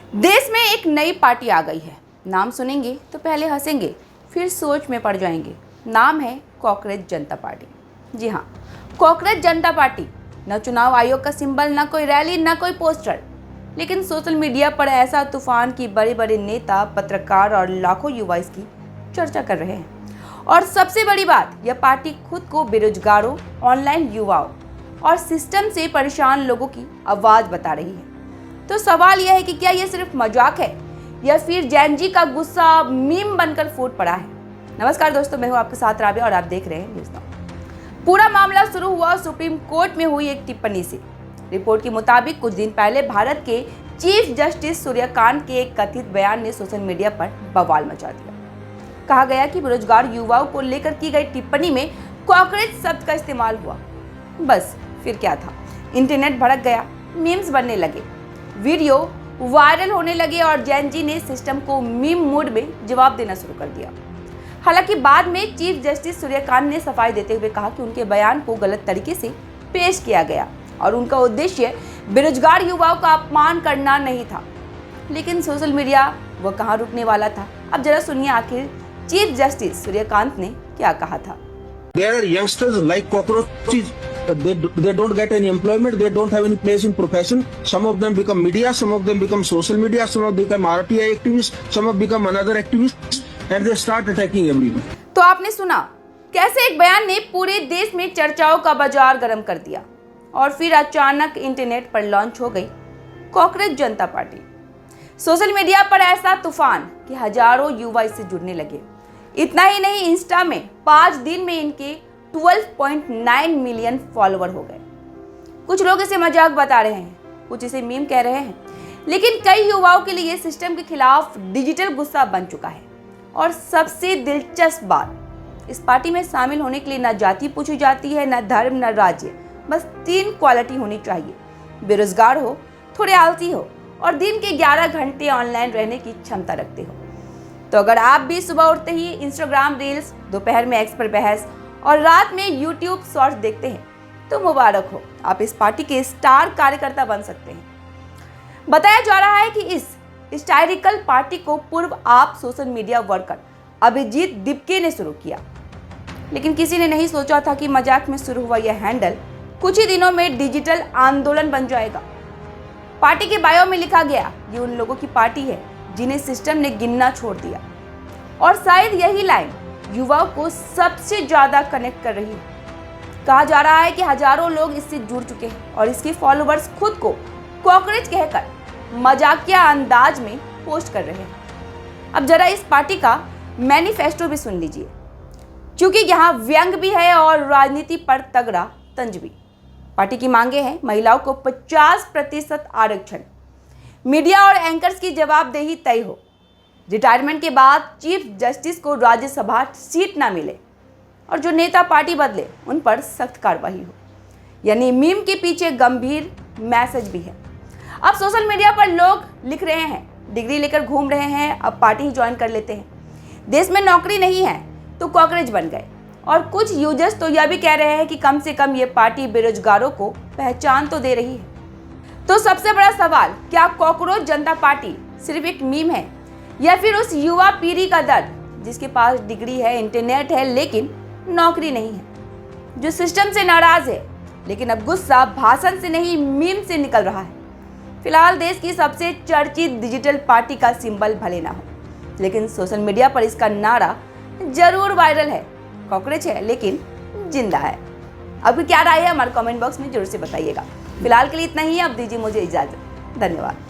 देश में एक नई पार्टी आ गई है। नाम सुनेंगे तो पहले हंसेंगे, फिर सोच में पड़ जाएंगे। नाम है कॉकरोच जनता पार्टी। जी हाँ, कॉकरोच जनता पार्टी न चुनाव आयोग का सिंबल, न कोई रैली, न कोई पोस्टर, लेकिन सोशल मीडिया पर ऐसा तूफान कि बड़े बड़े नेता, पत्रकार और लाखों युवा इसकी चर्चा कर रहे हैं। और सबसे बड़ी बात, यह पार्टी खुद को बेरोजगारों, ऑनलाइन युवाओं और सिस्टम से परेशान लोगों की आवाज बता रही है। तो सवाल यह है कि क्या यह सिर्फ मजाक है या फिर जैन जी का गुस्सा मीम बनकर फूट पड़ा है। नमस्कार दोस्तों, मैं हूं आपके साथ राबिया और आप देख रहे हैं न्यूज़ नाउ। पूरा मामला शुरू हुआ सुप्रीम कोर्ट में हुई एक टिप्पणी से। रिपोर्ट के मुताबिक कुछ दिन पहले भारत के चीफ जस्टिस सूर्यकांत के एक कथित बयान ने सोशल मीडिया पर बवाल मचा दिया। कहा गया कि बेरोजगार युवाओं को लेकर की गई टिप्पणी में कॉकरोच शब्द का इस्तेमाल हुआ। बस फिर क्या था, इंटरनेट भड़क गया, मीम्स बनने लगे, वीडियो वायरल होने लगे और जैन जी ने सिस्टम को मीम मोड में जवाब देना शुरू कर दिया। हालांकि बाद में चीफ जस्टिस सूर्यकांत ने सफाई देते हुए कहा कि उनके बयान को गलत तरीके से पेश किया गया और उनका उद्देश्य बेरोजगार युवाओं का अपमान करना नहीं था। लेकिन सोशल मीडिया वो कहाँ रुकने वाला था। अब जरा सुनिए आखिर चीफ जस्टिस सूर्यकांत ने क्या कहा था। There are youngsters like cockroaches. They don't get any employment. They don't have any place in profession. Some of them become media. Some of them become social media. Some of them become RTI activists. Some of them become another activists, and they start attacking everyone. तो आपने सुना कैसे एक बयान ने पूरे देश में चर्चाओं का बाजार गर्म कर दिया और फिर अचानक इंटरनेट पर लॉन्च हो गई कॉकरोच जनता पार्टी। सोशल मीडिया पर ऐसा तूफान कि हजारों युवा इससे जुड़ने लगे। इतना ही नहीं, इंस्टा में 5 दिन में इनके 12.9 मिलियन फॉलोवर हो गए। कुछ लोग इसे मजाक बता रहे हैं, कुछ इसे मीम कह रहे हैं, लेकिन कई युवाओं के लिए सिस्टम के खिलाफ डिजिटल गुस्सा बन चुका है। और सबसे दिलचस्प बात, इस पार्टी में शामिल होने के लिए न जाति पूछी जाती है, न धर्म, न राज्य, बस 3 क्वालिटी होनी चाहिए। बेरोजगार हो, थोड़े आलसी हो और दिन के 11 घंटे ऑनलाइन रहने की क्षमता रखते हो। तो अगर आप भी सुबह उठते ही इंस्टाग्राम रील्स, दोपहर में एक्स पर बहस और रात में यूट्यूब शॉर्ट्स देखते हैं तो मुबारक हो, आप इस पार्टी के स्टार कार्यकर्ता बन सकते हैं। बताया जा रहा है कि इस हिस्टैरिकल पार्टी को पूर्व आप social media worker Abhijit Dipke ने शुरू किया, लेकिन किसी ने नहीं सोचा था कि मजाक में शुरू हुआ यह हैंडल कुछ ही दिनों में डिजिटल आंदोलन बन जाएगा। पार्टी के बायो में लिखा गया, ये उन लोगों की पार्टी है जिन्हें सिस्टम ने गिनना छोड़ दिया। और शायद यही लाइन युवाओं को सबसे ज्यादा कनेक्ट कर रही है। कहा जा रहा है कि हजारों लोग इससे जुड़ चुके हैं और इसके फॉलोअर्स खुद को कॉकरोच कहकर मजाकिया अंदाज में पोस्ट कर रहे हैं। अब जरा इस पार्टी का मैनिफेस्टो भी सुन लीजिए, क्योंकि यहाँ व्यंग भी है और राजनीति पर तगड़ा तंज भी। पार्टी की मांगे हैं महिलाओं को 50% आरक्षण, मीडिया और एंकर्स की जवाबदेही तय हो, रिटायरमेंट के बाद चीफ जस्टिस को राज्यसभा सीट ना मिले और जो नेता पार्टी बदले उन पर सख्त कार्रवाई हो। यानी मीम के पीछे गंभीर मैसेज भी है। अब सोशल मीडिया पर लोग लिख रहे हैं, डिग्री लेकर घूम रहे हैं, अब पार्टी ही ज्वाइन कर लेते हैं। देश में नौकरी नहीं है तो कॉकरोच बन गए। और कुछ यूजर्स तो यह भी कह रहे हैं कि कम से कम ये पार्टी बेरोजगारों को पहचान तो दे रही है। तो सबसे बड़ा सवाल, क्या कॉकरोच जनता पार्टी सिर्फ एक मीम है या फिर उस युवा पीढ़ी का दर्द जिसके पास डिग्री है, इंटरनेट है, लेकिन नौकरी नहीं है, जो सिस्टम से नाराज है, लेकिन अब गुस्सा भाषण से नहीं मीम से निकल रहा है। फिलहाल देश की सबसे चर्चित डिजिटल पार्टी का सिंबल भले ना हो, लेकिन सोशल मीडिया पर इसका नारा जरूर वायरल है। कॉकरोच है लेकिन जिंदा है। अब क्या राय है हमारे कमेंट बॉक्स में जरूर से बताइएगा। फिलहाल के लिए इतना ही, अब दीजिए मुझे इजाजत। धन्यवाद।